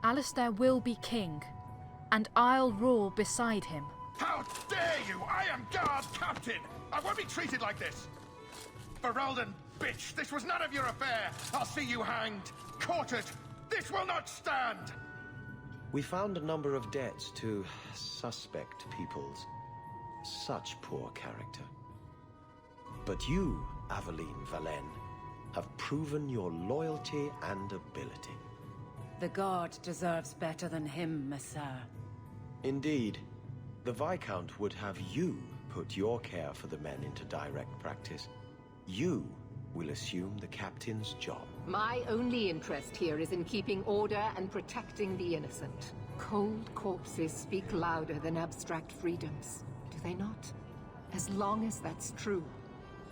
Alistair will be king, and I'll rule beside him. How dare you! I am guard captain! I won't be treated like this! Ferelden, bitch! This was none of your affair! I'll see you hanged! Quartered! This will not stand! We found a number of debts to suspect peoples. Such poor character. But you, Aveline Valenne, have proven your loyalty and ability. The guard deserves better than him, Messire. Indeed. The Viscount would have you put your care for the men into direct practice. You will assume the captain's job. My only interest here is in keeping order and protecting the innocent. Cold corpses speak louder than abstract freedoms, do they not? As long as that's true,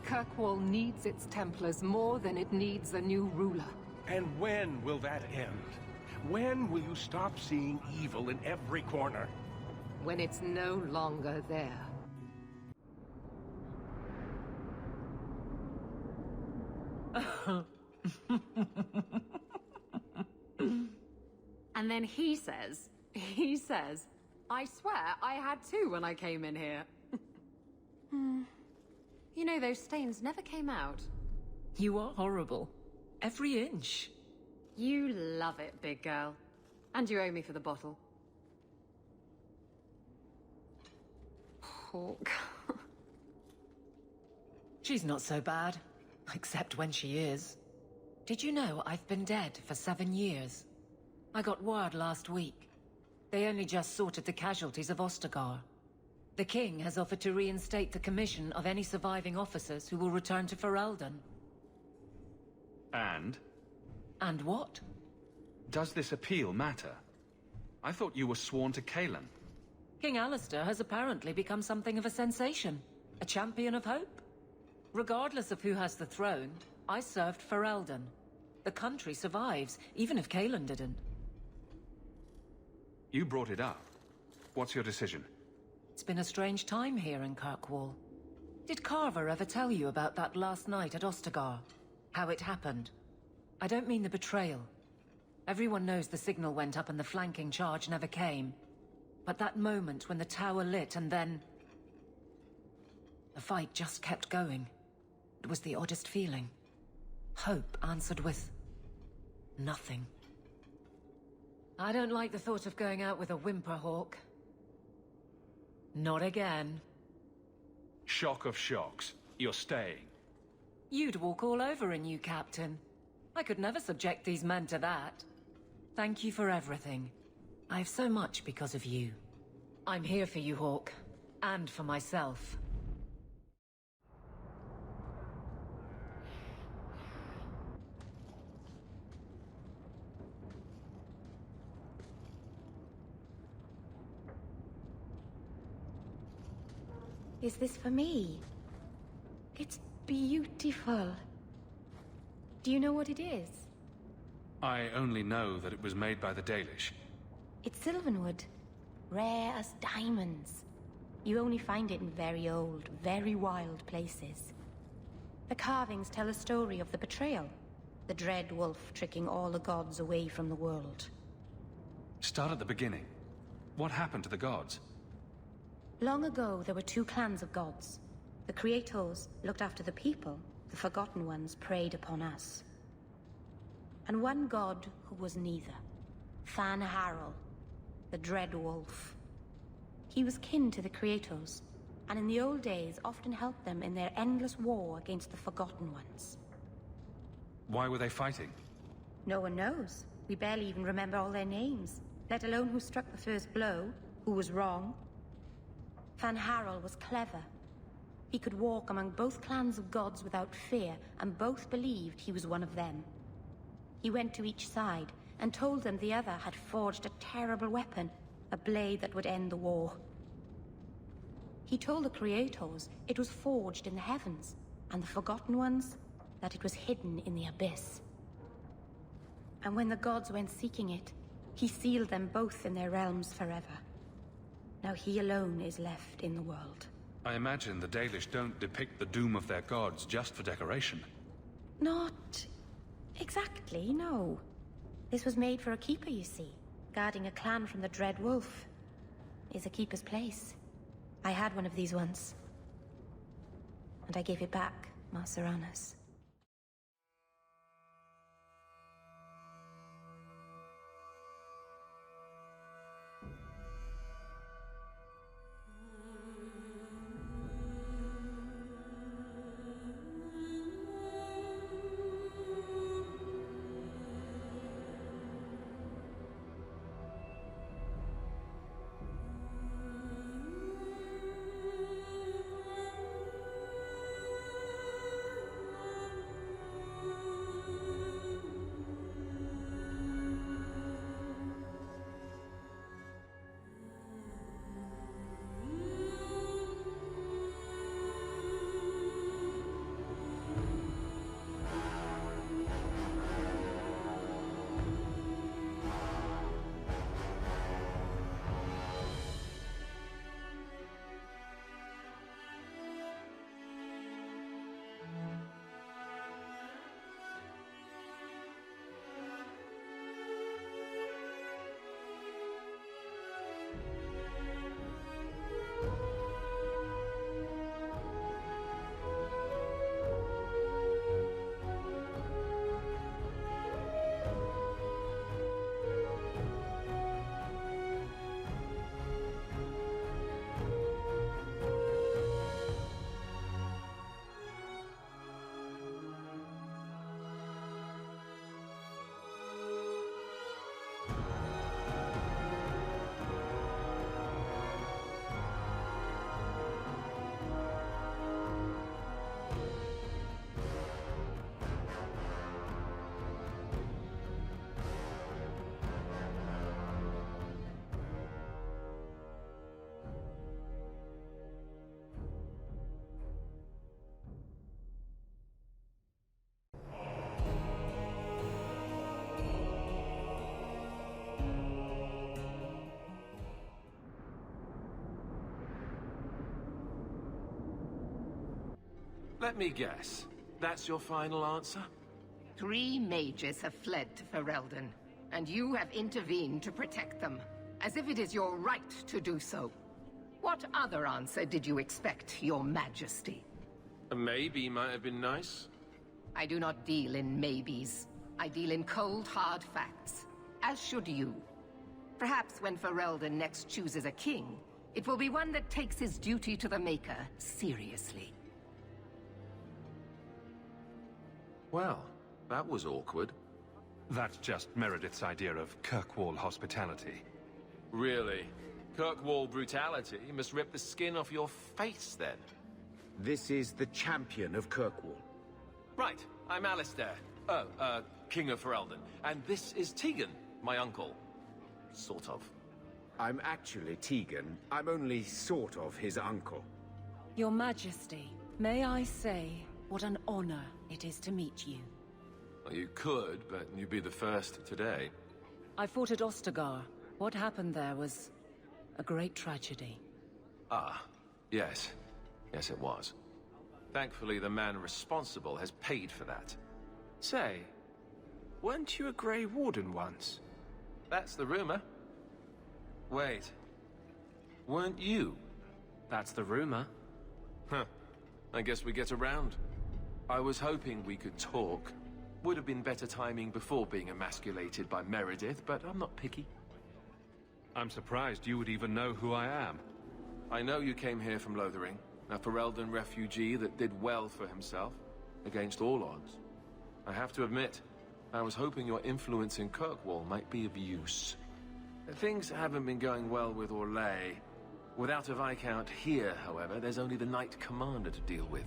Kirkwall needs its Templars more than it needs a new ruler. And when will that end? When will you stop seeing evil in every corner? When it's no longer there. And then he says, I swear I had two when I came in here. You know, those stains never came out. You are horrible. Every inch. You love it, big girl. And you owe me for the bottle. Hawke. She's not so bad. Except when she is. Did you know I've been dead for 7 years? I got word last week. They only just sorted the casualties of Ostagar. The king has offered to reinstate the commission of any surviving officers who will return to Ferelden. And? And what? Does this appeal matter? I thought you were sworn to Cailan. King Alistair has apparently become something of a sensation. A champion of hope. Regardless of who has the throne, I served Ferelden. The country survives, even if Cailan didn't. You brought it up. What's your decision? It's been a strange time here in Kirkwall. Did Carver ever tell you about that last night at Ostagar? How it happened? I don't mean the betrayal. Everyone knows the signal went up and the flanking charge never came. But that moment when the tower lit and then... the fight just kept going. It was the oddest feeling. Hope answered with... nothing. I don't like the thought of going out with a whimper, Hawke. Not again. Shock of shocks. You're staying. You'd walk all over a new captain. I could never subject these men to that. Thank you for everything. I have so much because of you. I'm here for you, Hawke. And for myself. Is this for me? It's beautiful. Do you know what it is? I only know that it was made by the Dalish. It's sylvanwood. Rare as diamonds. You only find it in very old, very wild places. The carvings tell a story of the betrayal. The dread wolf tricking all the gods away from the world. Start at the beginning. What happened to the gods? Long ago, there were two clans of gods. The Creators looked after the people. The Forgotten Ones preyed upon us. And one god who was neither. Fan Harel, the Dread Wolf. He was kin to the Creators, and in the old days often helped them in their endless war against the Forgotten Ones. Why were they fighting? No one knows. We barely even remember all their names, let alone who struck the first blow, who was wrong. Fan Harel was clever. He could walk among both clans of gods without fear, and both believed he was one of them. He went to each side and told them the other had forged a terrible weapon, a blade that would end the war. He told the Creators it was forged in the heavens, and the Forgotten Ones that it was hidden in the abyss. And when the gods went seeking it, he sealed them both in their realms forever. Now he alone is left in the world. I imagine the Dalish don't depict the doom of their gods just for decoration. Not exactly, no. This was made for a keeper, you see. guarding a clan from the Dread Wolf, is a keeper's place. I had one of these once. And I gave it back, Marceranas. Let me guess. That's your final answer? 3 mages have fled to Ferelden, and you have intervened to protect them, as if it is your right to do so. What other answer did you expect, your majesty? A maybe might have been nice. I do not deal in maybes. I deal in cold, hard facts. As should you. Perhaps when Ferelden next chooses a king, it will be one that takes his duty to the Maker seriously. Well, that was awkward. That's just Meredith's idea of Kirkwall hospitality. Really? Kirkwall brutality must rip the skin off your face, then. This is the champion of Kirkwall. Right, I'm Alistair. King of Ferelden. And this is Tegan, my uncle. Sort of. I'm actually Tegan. I'm only sort of his uncle. Your Majesty, may I say what an honor it is to meet you. Well, you could, but you'd be the first today. I fought at Ostagar. What happened there was a great tragedy. Ah, yes. Yes, it was. Thankfully, the man responsible has paid for that. Say, weren't you a Grey Warden once? That's the rumor. Wait. Weren't you? That's the rumor. Huh. I guess we get around. I was hoping we could talk. Would have been better timing before being emasculated by Meredith, but I'm not picky. I'm surprised you would even know who I am. I know you came here from Lothering, a Ferelden refugee that did well for himself, against all odds. I have to admit, I was hoping your influence in Kirkwall might be of use. Things haven't been going well with Orlais. Without a Viscount here, however, there's only the Knight Commander to deal with.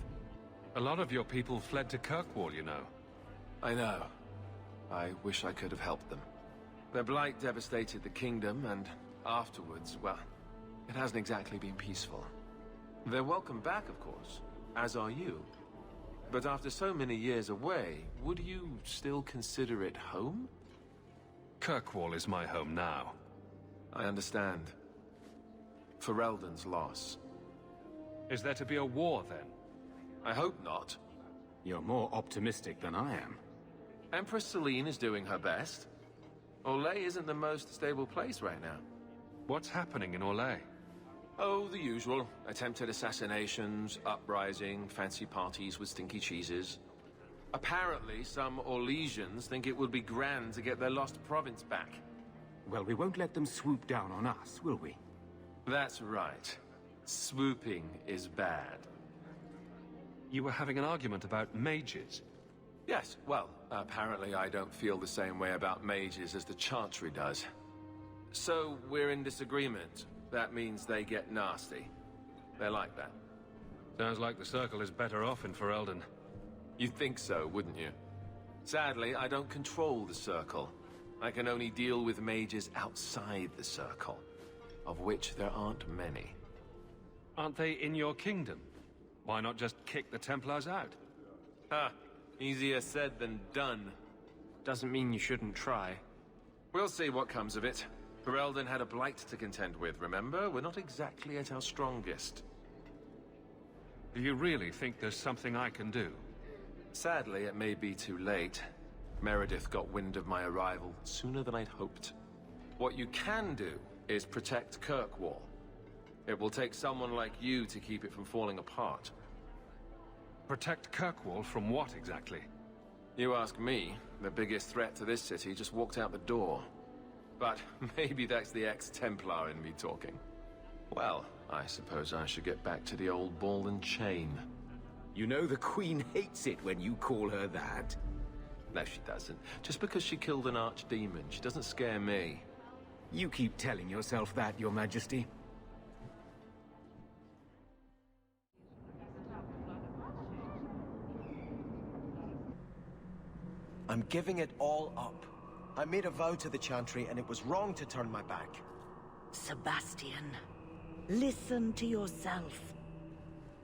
A lot of your people fled to Kirkwall, you know. I know. I wish I could have helped them. Their blight devastated the kingdom, and afterwards, well, it hasn't exactly been peaceful. They're welcome back, of course, as are you. But after so many years away, would you still consider it home? Kirkwall is my home now. I understand. Ferelden's loss. Is there to be a war, then? I hope not. You're more optimistic than I am. Empress Celine is doing her best. Orlais isn't the most stable place right now. What's happening in Orlais? Oh, the usual. Attempted assassinations, uprising, fancy parties with stinky cheeses. Apparently, some Orlesians think it would be grand to get their lost province back. Well, we won't let them swoop down on us, will we? That's right. Swooping is bad. You were having an argument about mages. Yes, well, apparently I don't feel the same way about mages as the Chantry does. So, we're in disagreement. That means they get nasty. They're like that. Sounds like the Circle is better off in Ferelden. You'd think so, wouldn't you? Sadly, I don't control the Circle. I can only deal with mages outside the Circle, of which there aren't many. Aren't they in your kingdom? Why not just kick the Templars out? Ha! Easier said than done. Doesn't mean you shouldn't try. We'll see what comes of it. Ferelden had a blight to contend with, remember? We're not exactly at our strongest. Do you really think there's something I can do? Sadly, it may be too late. Meredith got wind of my arrival sooner than I'd hoped. What you can do is protect Kirkwall. It will take someone like you to keep it from falling apart. Protect Kirkwall from what exactly? You ask me, the biggest threat to this city just walked out the door. But maybe that's the ex-Templar in me talking. Well, I suppose I should get back to the old ball and chain. You know the Queen hates it when you call her that. No, she doesn't. Just because she killed an archdemon, she doesn't scare me. You keep telling yourself that, Your Majesty. I'm giving it all up. I made a vow to the Chantry, and it was wrong to turn my back. Sebastian, listen to yourself.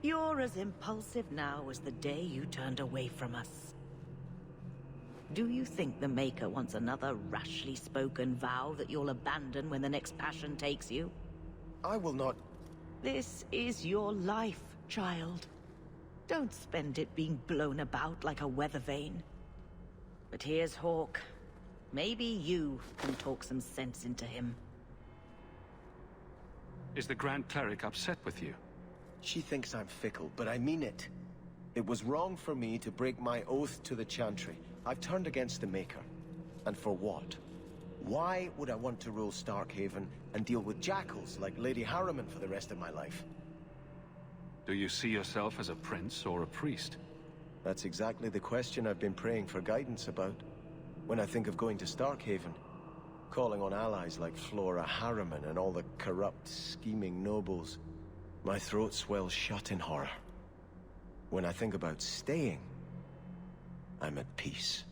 You're as impulsive now as the day you turned away from us. Do you think the Maker wants another rashly spoken vow that you'll abandon when the next passion takes you? I will not... This is your life, child. Don't spend it being blown about like a weather vane. But here's Hawke. Maybe you can talk some sense into him. Is the Grand Cleric upset with you? She thinks I'm fickle, but I mean it. It was wrong for me to break my oath to the Chantry. I've turned against the Maker. And for what? Why would I want to rule Starkhaven and deal with jackals like Lady Harriman for the rest of my life? Do you see yourself as a prince or a priest? That's exactly the question I've been praying for guidance about. When I think of going to Starkhaven, calling on allies like Flora Harriman and all the corrupt, scheming nobles, my throat swells shut in horror. When I think about staying, I'm at peace.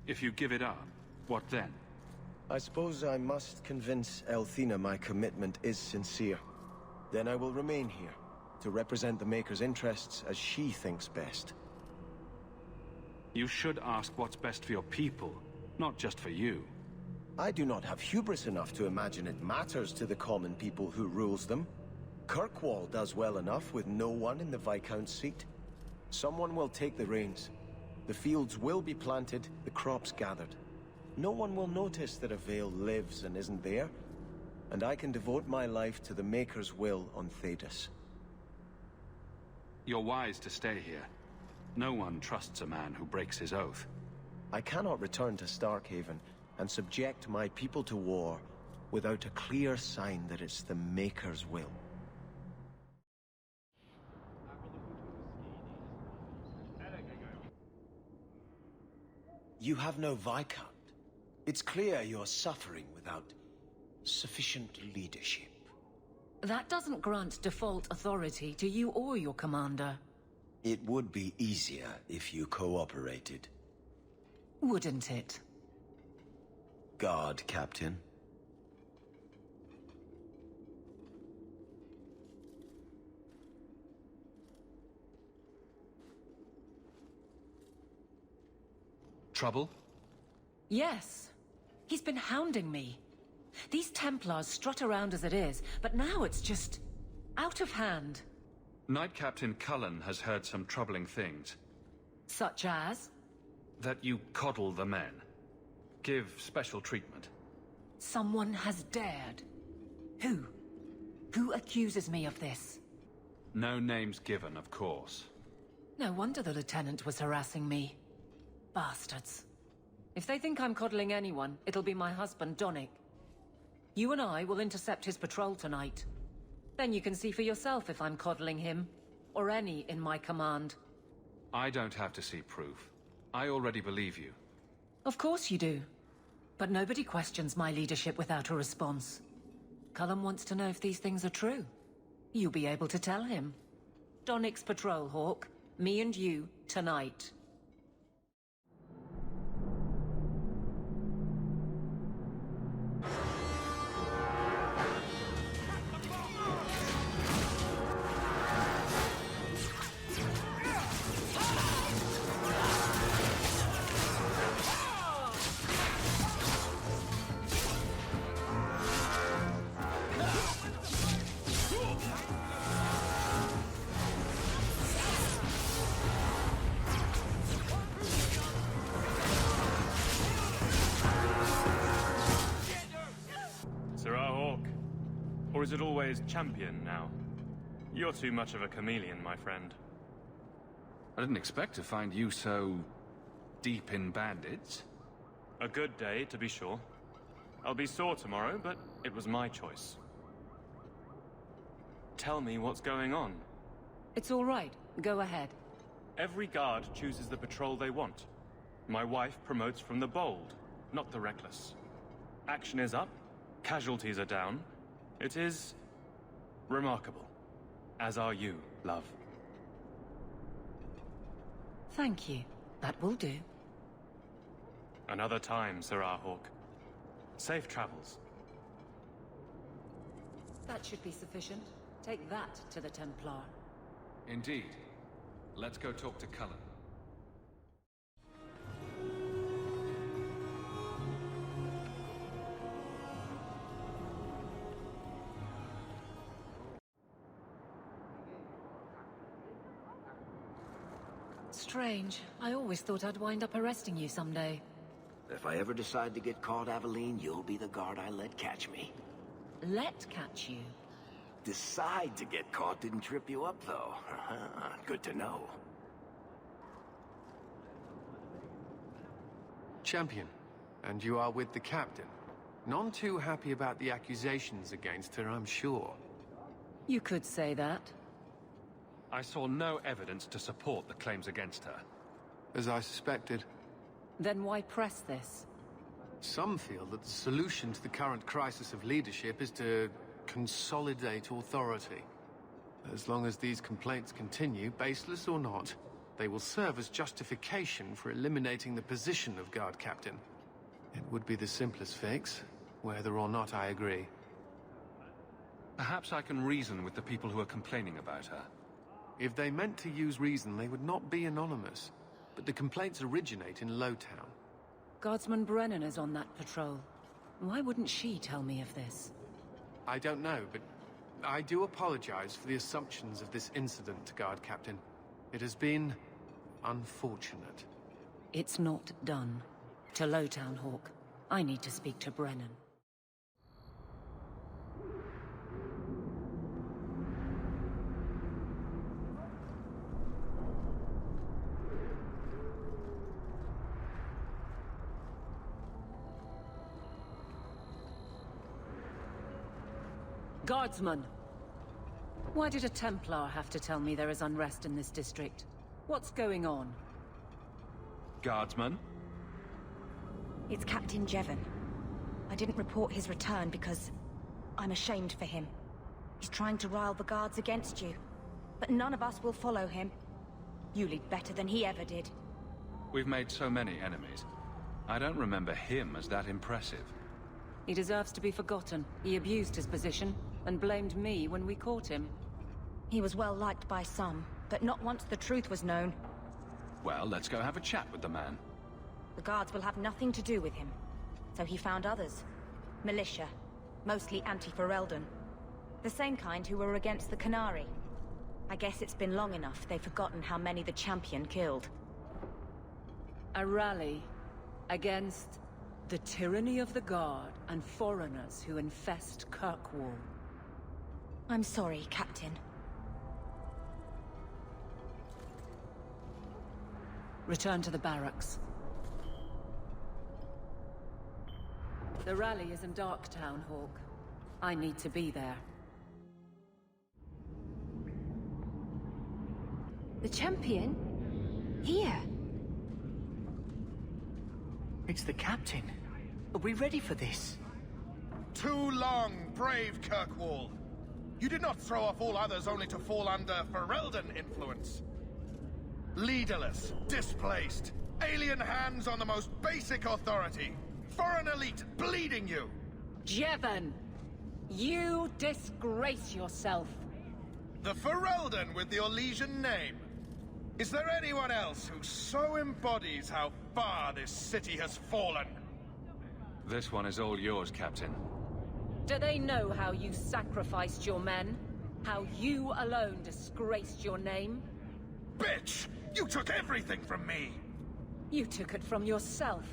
If you give it up, what then? I suppose I must convince Elthina my commitment is sincere. Then I will remain here, to represent the Maker's interests as she thinks best. You should ask what's best for your people, not just for you. I do not have hubris enough to imagine it matters to the common people who rules them. Kirkwall does well enough with no one in the Viscount's seat. Someone will take the reins. The fields will be planted, the crops gathered. No one will notice that a Vale lives and isn't there, and I can devote my life to the Maker's will on Thedas. You're wise to stay here. No one trusts a man who breaks his oath. I cannot return to Starkhaven and subject my people to war without a clear sign that it's the Maker's will. You have no Viscount. It's clear you're suffering without sufficient leadership. That doesn't grant default authority to you or your commander. It would be easier if you cooperated. Wouldn't it? Guard, Captain. Trouble? Yes. He's been hounding me. These Templars strut around as it is, but now it's just out of hand. Knight Captain Cullen has heard some troubling things. Such as? That you coddle the men. Give special treatment. Someone has dared. Who? Who accuses me of this? No names given, of course. No wonder the Lieutenant was harassing me. Bastards. If they think I'm coddling anyone, it'll be my husband, Donnic. You and I will intercept his patrol tonight. Then you can see for yourself if I'm coddling him, or any in my command. I don't have to see proof. I already believe you. Of course you do. But nobody questions my leadership without a response. Cullen wants to know if these things are true. You'll be able to tell him. Donnic's patrol, Hawke. Me and you, tonight. Or is it always champion now? You're too much of a chameleon, my friend. I didn't expect to find you so... deep in bandits. A good day, to be sure. I'll be sore tomorrow, but it was my choice. Tell me what's going on. It's all right. Go ahead. Every guard chooses the patrol they want. My wife promotes from the bold, not the reckless. Action is up, casualties are down. It is... remarkable. As are you, love. Thank you. That will do. Another time, Sirrah Hawke. Safe travels. That should be sufficient. Take that to the Templar. Indeed. Let's go talk to Cullen. Strange. I always thought I'd wind up arresting you someday. If I ever decide to get caught, Aveline, you'll be the guard I let catch me. Let catch you? Decide to get caught didn't trip you up, though. Good to know. Champion, and you are with the captain. None too happy about the accusations against her, I'm sure. You could say that. I saw no evidence to support the claims against her. As I suspected. Then why press this? Some feel that the solution to the current crisis of leadership is to consolidate authority. As long as these complaints continue, baseless or not, they will serve as justification for eliminating the position of guard captain. It would be the simplest fix, whether or not I agree. Perhaps I can reason with the people who are complaining about her. If they meant to use reason, they would not be anonymous. But the complaints originate in Lowtown. Guardsman Brennan is on that patrol. Why wouldn't she tell me of this? I don't know, but I do apologize for the assumptions of this incident, Guard Captain. It has been unfortunate. It's not done. To Lowtown, Hawke. I need to speak to Brennan. Guardsman! Why did a Templar have to tell me there is unrest in this district? What's going on? Guardsman? It's Captain Jevon. I didn't report his return because I'm ashamed for him. He's trying to rile the guards against you. But none of us will follow him. You lead better than he ever did. We've made so many enemies. I don't remember him as that impressive. He deserves to be forgotten. He abused his position and blamed me when we caught him. He was well liked by some, but not once the truth was known. Well, let's go have a chat with the man. The guards will have nothing to do with him. So he found others. Militia. Mostly anti-Ferelden. The same kind who were against the Canary. I guess it's been long enough they've forgotten how many the Champion killed. A rally against The tyranny of the Guard and foreigners who infest Kirkwall. I'm sorry, Captain. Return to the barracks. The rally is in Darktown, Hawke. I need to be there. The champion? Here? It's the captain. Are we ready for this? Too long, brave Kirkwall. You did not throw off all others only to fall under Ferelden influence. Leaderless, displaced, alien hands on the most basic authority. Foreign elite bleeding you. Jevon! You disgrace yourself. The Ferelden with the Orlesian name. Is there anyone else who so embodies how far this city has fallen? This one is all yours, Captain. Do they know how you sacrificed your men? How you alone disgraced your name? Bitch! You took everything from me! You took it from yourself.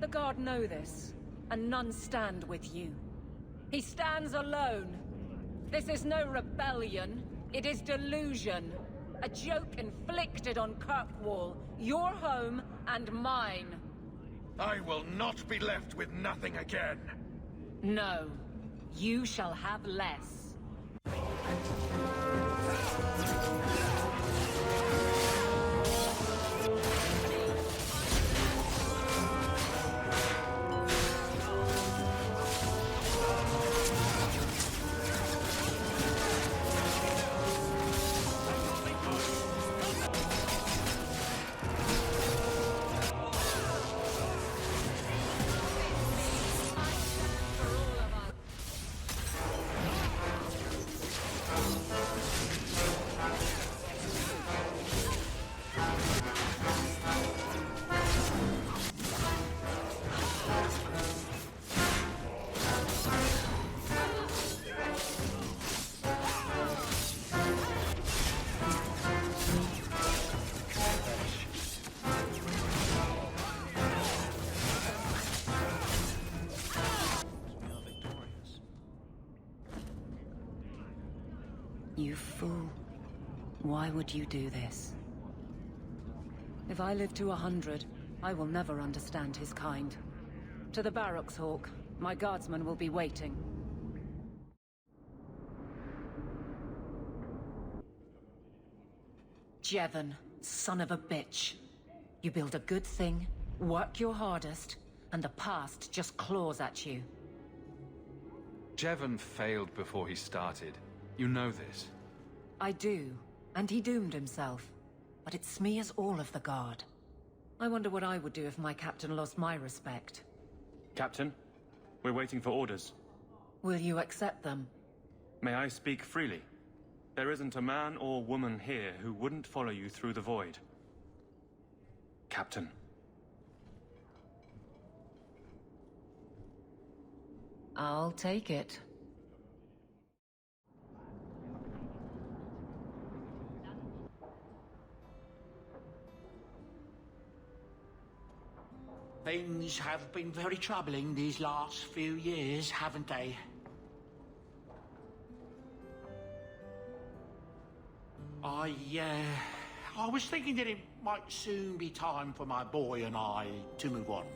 The Guard know this, and none stand with you. He stands alone. This is no rebellion, it is delusion. A joke inflicted on Kirkwall, your home and mine. I will not be left with nothing again. No, you shall have less. You fool. Why would you do this? If I live to 100, I will never understand his kind. To the barracks, Hawke. My guardsman will be waiting. Jevon, son of a bitch. You build a good thing, work your hardest, and the past just claws at you. Jevon failed before he started. You know this. I do, and he doomed himself. But it smears all of the Guard. I wonder what I would do if my captain lost my respect. Captain, we're waiting for orders. Will you accept them? May I speak freely? There isn't a man or woman here who wouldn't follow you through the void. Captain. I'll take it. Things have been very troubling these last few years, haven't they? I was thinking that it might soon be time for my boy and I to move on.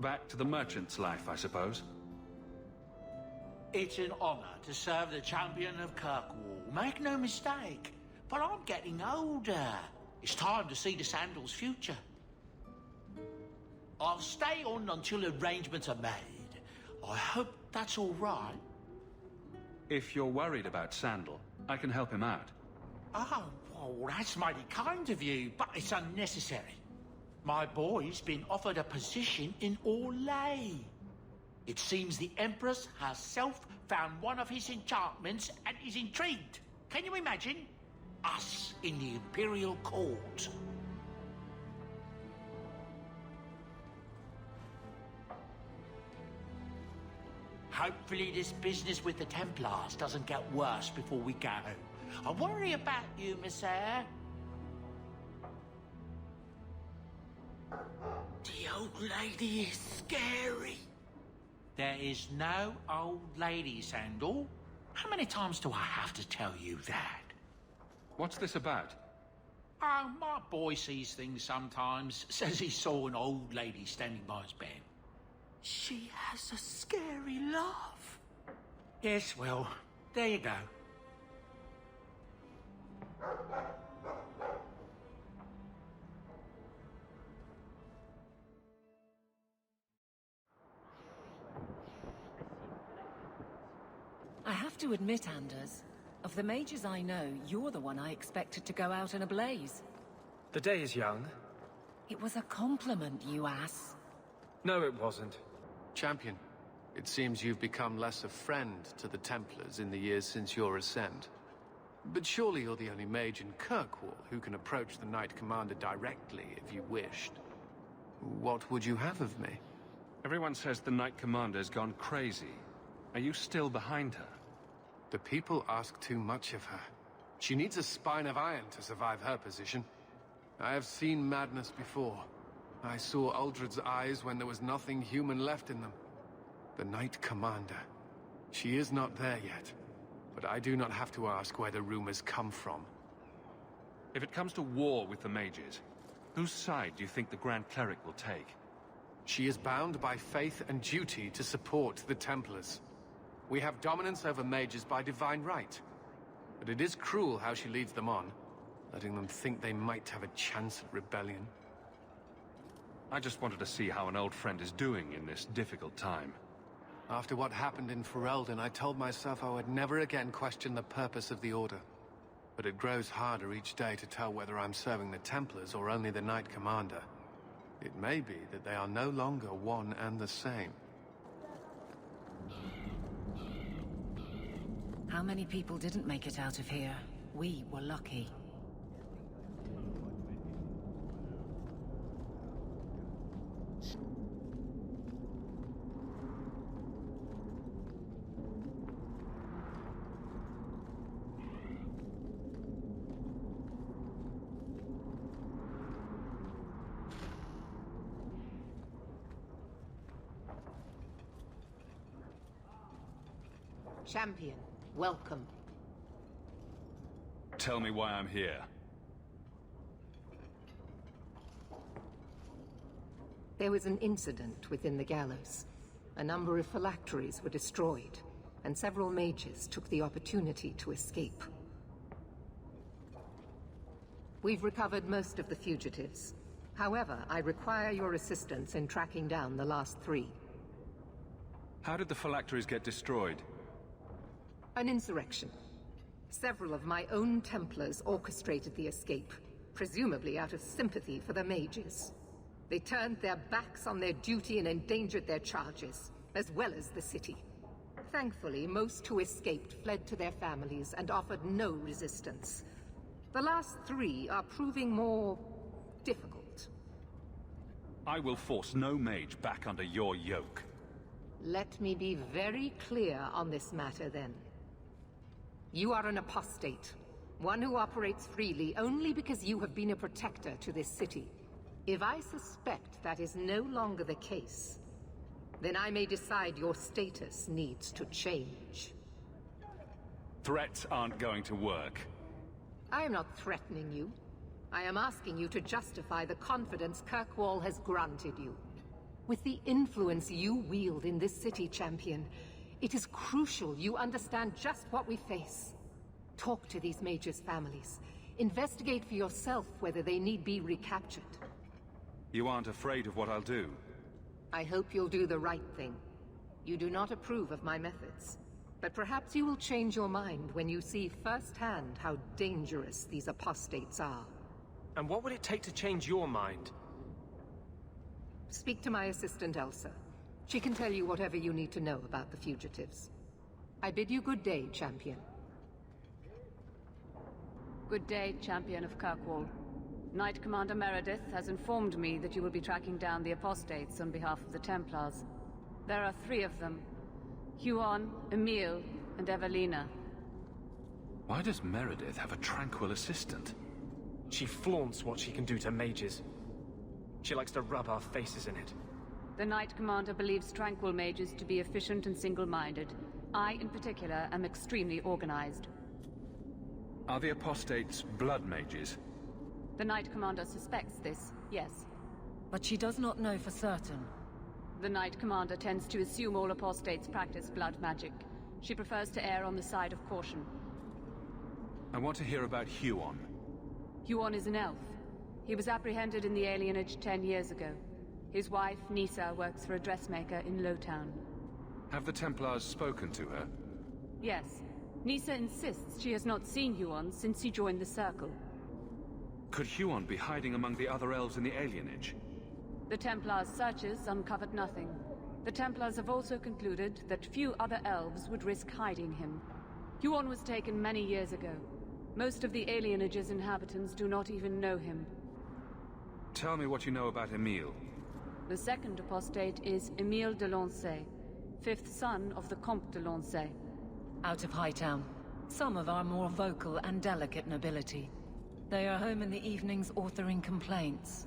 Back to the merchant's life, I suppose. It's an honor to serve the champion of Kirkwall, make no mistake. But I'm getting older. It's time to see the Sandal's future. I'll stay on until arrangements are made. I hope that's all right. If you're worried about Sandal, I can help him out. Oh, well, that's mighty kind of you, but it's unnecessary. My boy's been offered a position in Orlais. It seems the Empress herself found one of his enchantments and is intrigued. Can you imagine? Us in the Imperial Court. Hopefully this business with the Templars doesn't get worse before we go. I worry about you, Miss Eyre. The old lady is scary. There is no old lady, Sandal. How many times do I have to tell you that? What's this about? Oh, my boy sees things sometimes. Says he saw an old lady standing by his bed. She has a scary laugh. Yes, well, there you go. I have to admit, Anders, of the mages I know, you're the one I expected to go out in a blaze. The day is young. It was a compliment, you ass. No, it wasn't. Champion, it seems you've become less a friend to the Templars in the years since your ascent. But surely you're the only mage in Kirkwall who can approach the Knight Commander directly if you wished. What would you have of me? Everyone says the Knight Commander's gone crazy. Are you still behind her? The people ask too much of her. She needs a spine of iron to survive her position. I have seen madness before. I saw Uldred's eyes when there was nothing human left in them. The Knight Commander. She is not there yet. But I do not have to ask where the rumors come from. If it comes to war with the mages, whose side do you think the Grand Cleric will take? She is bound by faith and duty to support the Templars. We have dominance over mages by divine right. But it is cruel how she leads them on, letting them think they might have a chance at rebellion. I just wanted to see how an old friend is doing in this difficult time. After what happened in Ferelden, I told myself I would never again question the purpose of the Order. But it grows harder each day to tell whether I'm serving the Templars or only the Knight Commander. It may be that they are no longer one and the same. How many people didn't make it out of here? We were lucky. Champion, welcome. Tell me why I'm here. There was an incident within the gallows. A number of phylacteries were destroyed, and several mages took the opportunity to escape. We've recovered most of the fugitives. However, I require your assistance in tracking down the last 3. How did the phylacteries get destroyed? An insurrection. Several of my own Templars orchestrated the escape, presumably out of sympathy for the mages. They turned their backs on their duty and endangered their charges, as well as the city. Thankfully, most who escaped fled to their families and offered no resistance. The last 3 are proving more difficult. I will force no mage back under your yoke. Let me be very clear on this matter, then. You are an apostate, one who operates freely only because you have been a protector to this city. If I suspect that is no longer the case, then I may decide your status needs to change. Threats aren't going to work. I am not threatening you. I am asking you to justify the confidence Kirkwall has granted you. With the influence you wield in this city, Champion, it is crucial you understand just what we face. Talk to these mages' families. Investigate for yourself whether they need be recaptured. You aren't afraid of what I'll do? I hope you'll do the right thing. You do not approve of my methods. But perhaps you will change your mind when you see firsthand how dangerous these apostates are. And what would it take to change your mind? Speak to my assistant, Elsa. She can tell you whatever you need to know about the fugitives. I bid you good day, Champion. Good day, Champion of Kirkwall. Knight Commander Meredith has informed me that you will be tracking down the apostates on behalf of the Templars. There are 3 of them. Huon, Emile, and Aveline. Why does Meredith have a tranquil assistant? She flaunts what she can do to mages. She likes to rub our faces in it. The Knight Commander believes tranquil mages to be efficient and single-minded. I, in particular, am extremely organized. Are the apostates blood mages? The Knight Commander suspects this, yes. But she does not know for certain. The Knight Commander tends to assume all apostates practice blood magic. She prefers to err on the side of caution. I want to hear about Huon. Huon is an elf. He was apprehended in the alienage 10 years ago. His wife, Nisa, works for a dressmaker in Lowtown. Have the Templars spoken to her? Yes. Nisa insists she has not seen Huon since he joined the Circle. Could Huon be hiding among the other elves in the alienage? The Templars' searches uncovered nothing. The Templars have also concluded that few other elves would risk hiding him. Huon was taken many years ago. Most of the alienage's inhabitants do not even know him. Tell me what you know about Emile. The second apostate is Emile de Lancey, fifth son of the Comte de Lancey. Out of Hightown. Some of our more vocal and delicate nobility. They are home in the evenings authoring complaints.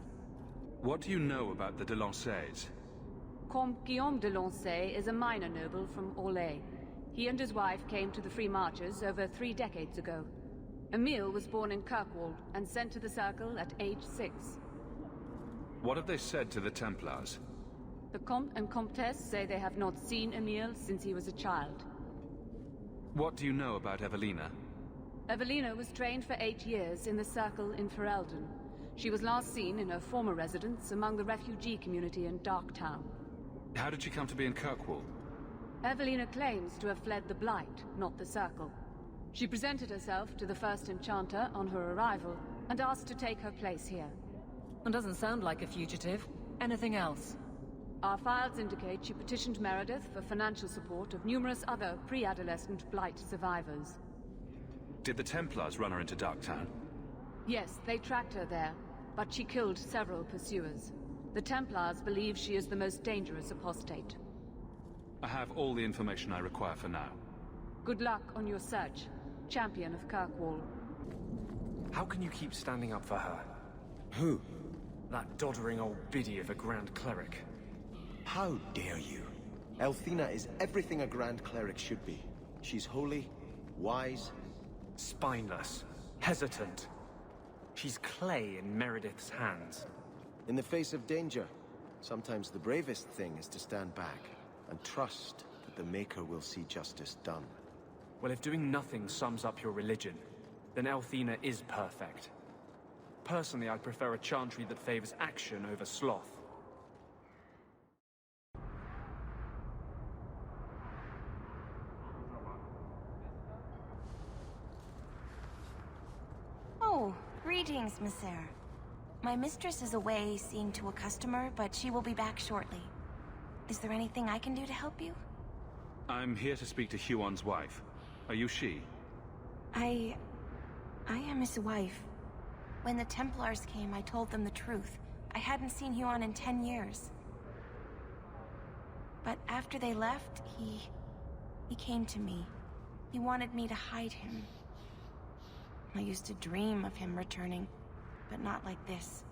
What do you know about the de Lanceys? Comte Guillaume de Lancey is a minor noble from Orlais. He and his wife came to the Free Marches over 3 decades ago. Emile was born in Kirkwall and sent to the Circle at age 6. What have they said to the Templars? The Comte and Comtesse say they have not seen Emile since he was a child. What do you know about Evelina? Evelina was trained for 8 years in the Circle in Ferelden. She was last seen in her former residence among the refugee community in Darktown. How did she come to be in Kirkwall? Evelina claims to have fled the Blight, not the Circle. She presented herself to the first enchanter on her arrival and asked to take her place here. And doesn't sound like a fugitive. Anything else? Our files indicate she petitioned Meredith for financial support of numerous other pre-adolescent Blight survivors. Did the Templars run her into Darktown? Yes, they tracked her there, but she killed several pursuers. The Templars believe she is the most dangerous apostate. I have all the information I require for now. Good luck on your search, champion of Kirkwall. How can you keep standing up for her? Who? That doddering old biddy of a Grand Cleric. How dare you? Elthina is everything a Grand Cleric should be. She's holy, wise... spineless, hesitant. She's clay in Meredith's hands. In the face of danger, sometimes the bravest thing is to stand back and trust that the Maker will see justice done. Well, if doing nothing sums up your religion, then Elthina is perfect. Personally, I'd prefer a chantry that favors action over sloth. Oh, greetings, Monsieur. My mistress is away seeing to a customer, but she will be back shortly. Is there anything I can do to help you? I'm here to speak to Huon's wife. Are you she? I am his wife. When the Templars came, I told them the truth. I hadn't seen Huon in 10 years. But after they left, he came to me. He wanted me to hide him. I used to dream of him returning, but not like this.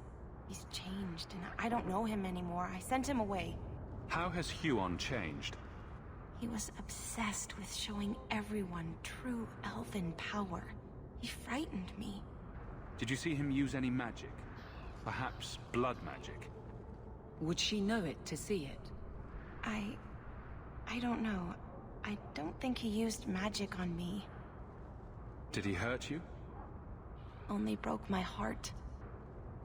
He's changed, and I don't know him anymore. I sent him away. How has Huon changed? He was obsessed with showing everyone true elven power. He frightened me. Did you see him use any magic? Perhaps blood magic? Would she know it to see it? I don't know. I don't think he used magic on me. Did he hurt you? Only broke my heart.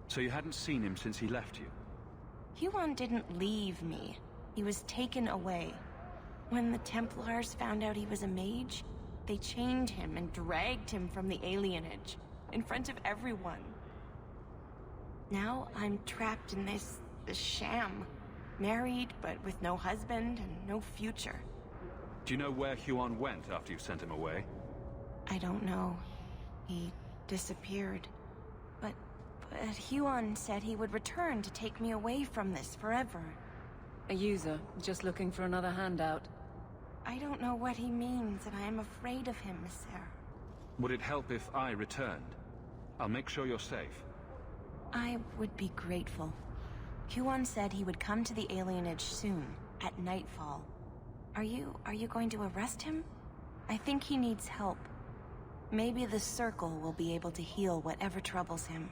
So you hadn't seen him since he left you? Huon didn't leave me. He was taken away. When the Templars found out he was a mage, they chained him and dragged him from the alienage, in front of everyone. Now I'm trapped in this sham. Married, but with no husband and no future. Do you know where Huon went after you sent him away? I don't know. He disappeared. But Huon said he would return to take me away from this forever. A user, just looking for another handout. I don't know what he means, and I am afraid of him, Monsieur. Would it help if I returned? I'll make sure you're safe. I would be grateful. Huon said he would come to the alienage soon, at nightfall. Are you going to arrest him? I think he needs help. Maybe the Circle will be able to heal whatever troubles him.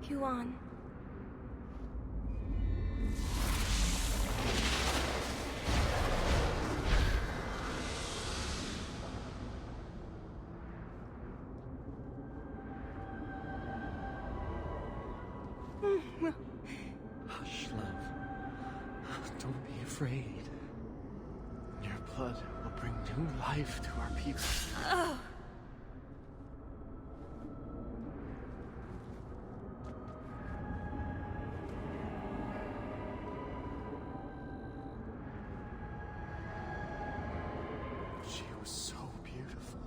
Huon. Hush, love. Don't be afraid. Your blood will bring new life to our people. She was so beautiful.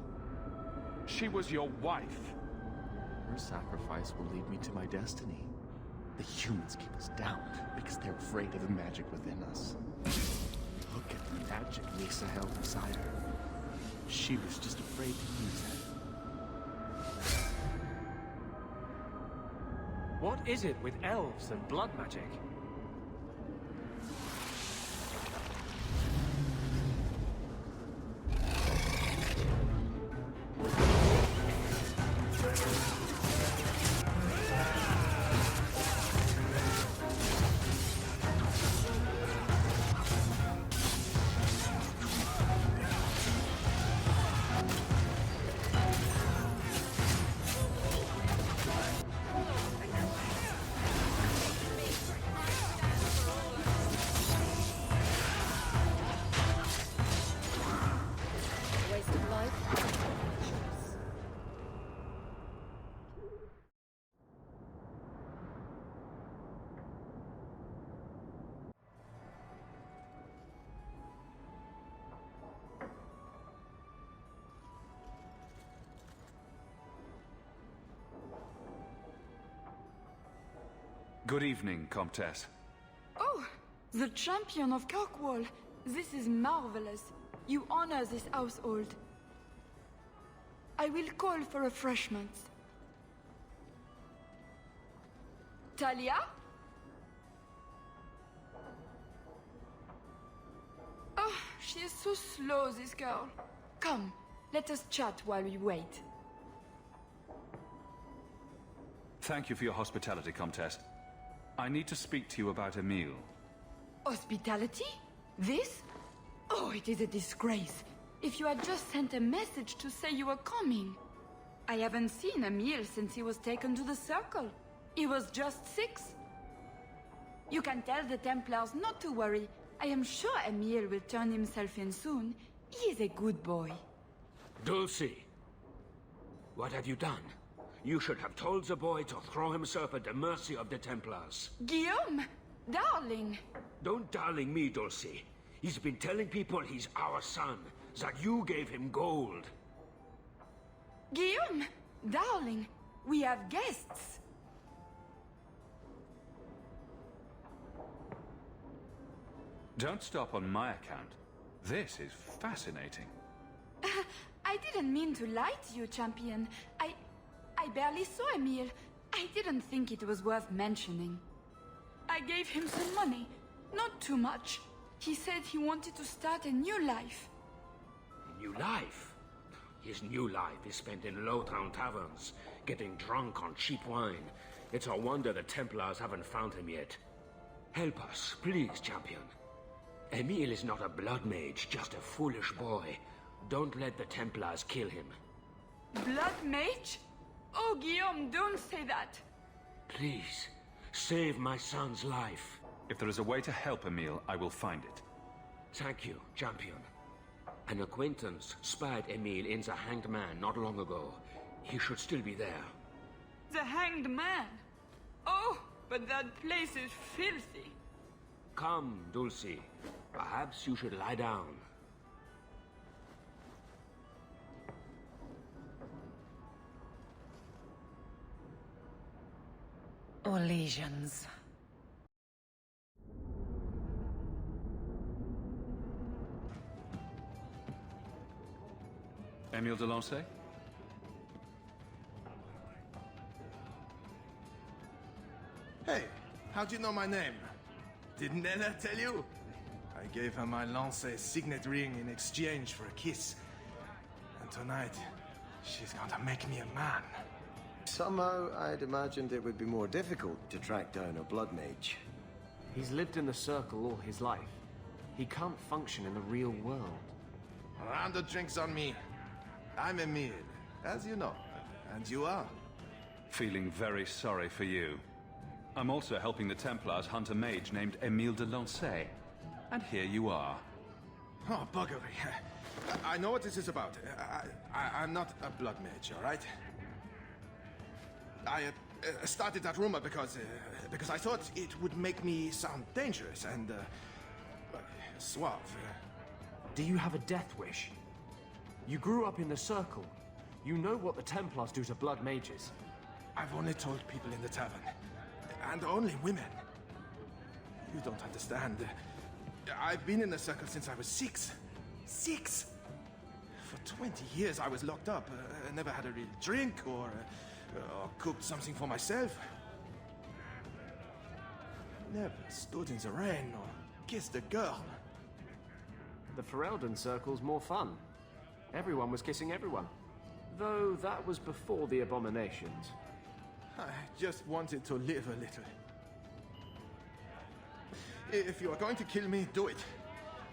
She was your wife. Her sacrifice will lead me to my destiny. The humans keep us down because they're afraid of the magic within us. Look at the magic Lisa held inside her. She was just afraid to use it. What is it with elves and blood magic? Good evening, Comtesse. Oh, the champion of Kirkwall. This is marvelous. You honor this household. I will call for refreshments. Talia? Oh, she is so slow, this girl. Come, let us chat while we wait. Thank you for your hospitality, Comtesse. I need to speak to you about Emile. Hospitality? This? Oh, it is a disgrace. If you had just sent a message to say you were coming. I haven't seen Emile since he was taken to the Circle. He was just 6. You can tell the Templars not to worry. I am sure Emile will turn himself in soon. He is a good boy. Dulcie, what have you done? You should have told the boy to throw himself at the mercy of the Templars. Guillaume! Darling! Don't darling me, Dulcie. He's been telling people he's our son, that you gave him gold. Guillaume! Darling! We have guests! Don't stop on my account. This is fascinating. I didn't mean to lie to you, champion. I barely saw Emile. I didn't think it was worth mentioning. I gave him some money. Not too much. He said he wanted to start a new life. A new life? His new life is spent in low-town taverns, getting drunk on cheap wine. It's a wonder the Templars haven't found him yet. Help us, please, champion. Emile is not a blood mage, just a foolish boy. Don't let the Templars kill him. Blood mage? Oh, Guillaume, don't say that. Please, save my son's life. If there is a way to help Emile, I will find it. Thank you, champion. An acquaintance spied Emile in the Hanged Man not long ago. He should still be there. The Hanged Man? Oh, but that place is filthy. Come, Dulcie. Perhaps you should lie down. Or lesions. Emile de Lancey? Hey, how'd you know my name? Didn't Nella tell you? I gave her my Lancey signet ring in exchange for a kiss. And tonight, she's gonna make me a man. Somehow, I'd imagined it would be more difficult to track down a blood mage. He's lived in the Circle all his life. He can't function in the real world. A round of drinks on me. I'm Emile, as you know. And you are? Feeling very sorry for you. I'm also helping the Templars hunt a mage named Emile de Lancey. And here you are. Oh, buggery. I know what this is about. I'm not a blood mage, all right? I started that rumor because I thought it would make me sound dangerous and suave. Do you have a death wish? You grew up in the Circle. You know what the Templars do to blood mages. I've only told people in the tavern. And only women. You don't understand. I've been in the Circle since I was 6. 6! For 20 years I was locked up. Never had a real drink or cooked something for myself. Never stood in the rain or kissed a girl. The Ferelden Circle's more fun. Everyone was kissing everyone. Though that was before the abominations. I just wanted to live a little. If you are going to kill me, do it.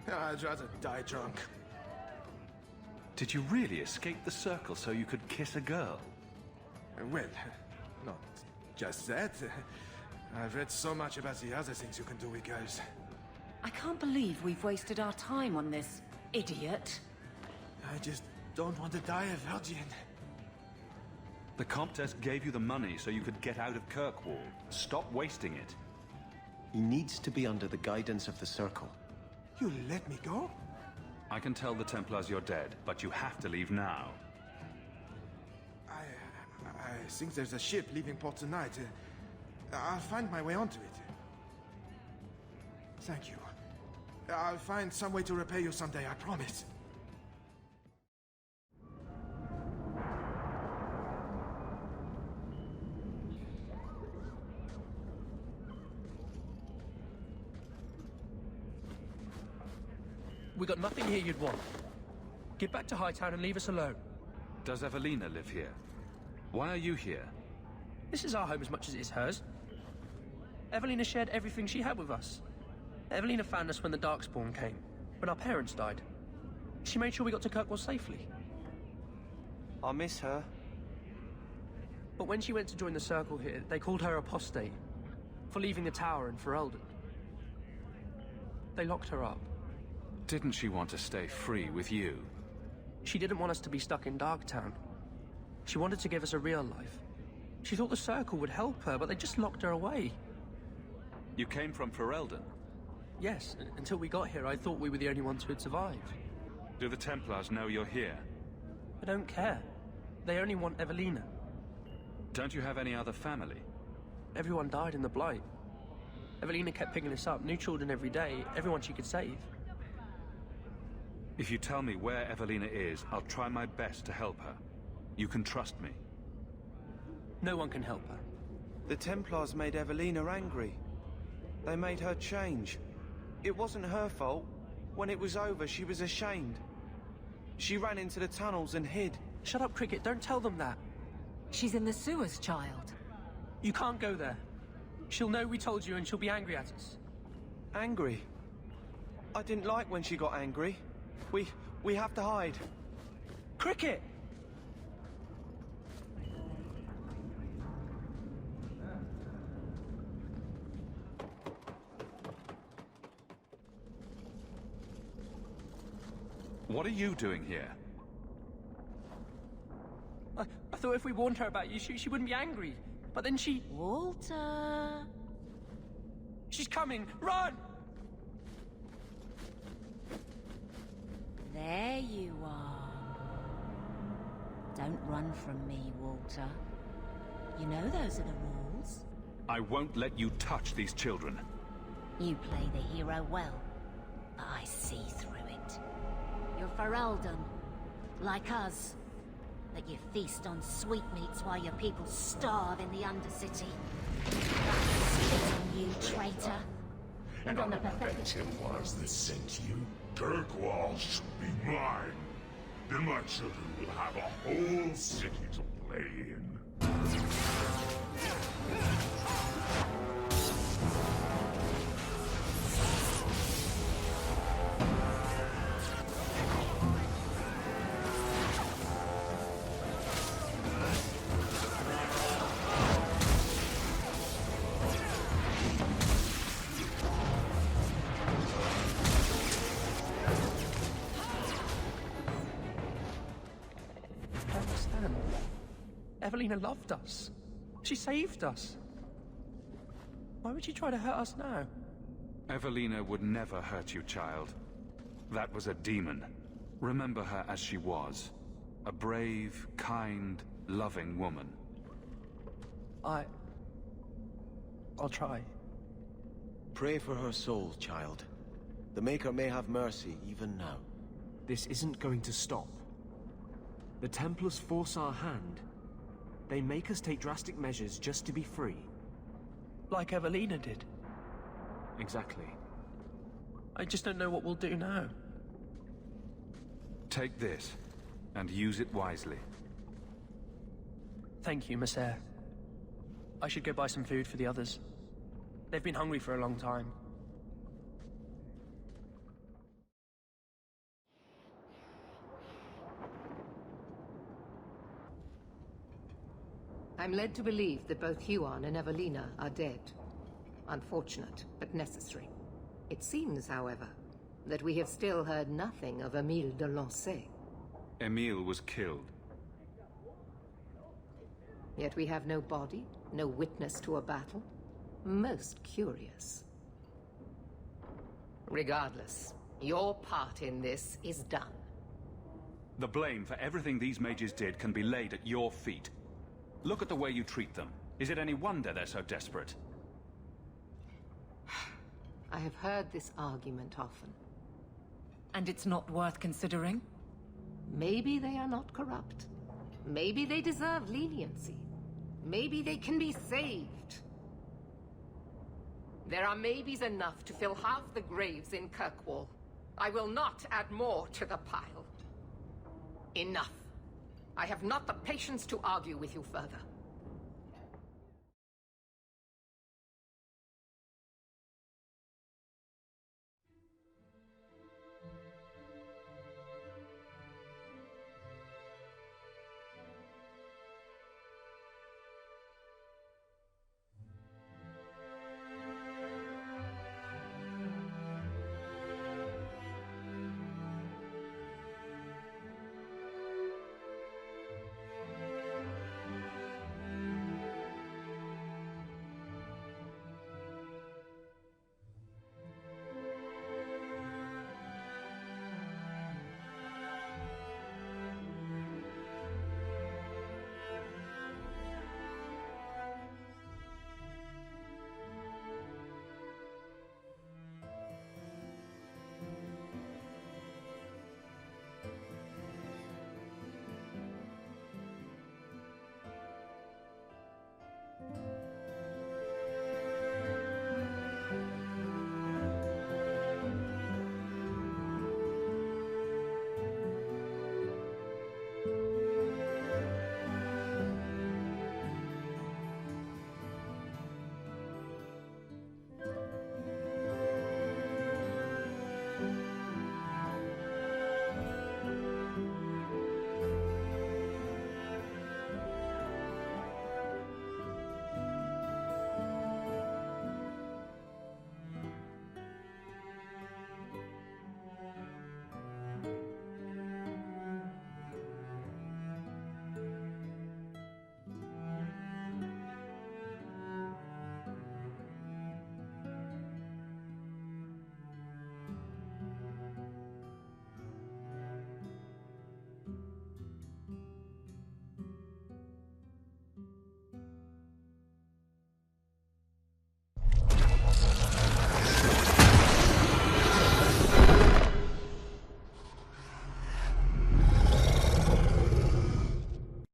I'd rather die drunk. Did you really escape the Circle so you could kiss a girl? Well, not just that. I've read so much about the other things you can do with girls. I can't believe we've wasted our time on this, idiot. I just don't want to die a virgin. The Comtesse gave you the money so you could get out of Kirkwall. Stop wasting it. He needs to be under the guidance of the Circle. You let me go? I can tell the Templars you're dead, but you have to leave now. I think there's a ship leaving port tonight. I'll find my way onto it. Thank you. I'll find some way to repay you someday, I promise. We got nothing here you'd want. Get back to Hightown and leave us alone. Does Aveline live here? Why are you here? This is our home as much as it is hers. Aveline shared everything she had with us. Aveline found us when the Darkspawn came, when our parents died. She made sure we got to Kirkwall safely. I miss her. But when she went to join the Circle here, they called her apostate for leaving the tower in Ferelden. They locked her up. Didn't she want to stay free with you? She didn't want us to be stuck in Darktown. She wanted to give us a real life. She thought the Circle would help her, but they just locked her away. You came from Ferelden? Yes, until we got here I thought we were the only ones who had survived. Do the Templars know you're here? I don't care. They only want Aveline. Don't you have any other family? Everyone died in the Blight. Aveline kept picking us up, new children every day, everyone she could save. If you tell me where Aveline is, I'll try my best to help her. You can trust me. No one can help her. The Templars made Aveline angry. They made her change. It wasn't her fault. When it was over, she was ashamed. She ran into the tunnels and hid. Shut up, Cricket. Don't tell them that. She's in the sewers, child. You can't go there. She'll know we told you and she'll be angry at us. Angry? I didn't like when she got angry. We have to hide. Cricket! What are you doing here? I thought if we warned her about you, she wouldn't be angry. But then she... Walter! She's coming! Run! There you are. Don't run from me, Walter. You know those are the rules. I won't let you touch these children. You play the hero well, but I see through it. You're Ferelden, like us. That you feast on sweetmeats while your people starve in the Undercity. Spit on you, traitor. And on the pathetic templars that sent you, Kirkwall should be mine. Then my children will have a whole city to play in. Aveline loved us. She saved us. Why would she try to hurt us now? Aveline would never hurt you, child. That was a demon. Remember her as she was. A brave, kind, loving woman. I'll try. Pray for her soul, child. The Maker may have mercy even now. This isn't going to stop. The Templars force our hand. They make us take drastic measures just to be free. Like Aveline did. Exactly. I just don't know what we'll do now. Take this, and use it wisely. Thank you, Messer. I should go buy some food for the others. They've been hungry for a long time. I'm led to believe that both Huon and Aveline are dead. Unfortunate, but necessary. It seems, however, that we have still heard nothing of Emile de Lancey. Emile was killed. Yet we have no body, no witness to a battle. Most curious. Regardless, your part in this is done. The blame for everything these mages did can be laid at your feet. Look at the way you treat them. Is it any wonder they're so desperate? I have heard this argument often. And it's not worth considering? Maybe they are not corrupt. Maybe they deserve leniency. Maybe they can be saved. There are maybes enough to fill half the graves in Kirkwall. I will not add more to the pile. Enough. I have not the patience to argue with you further.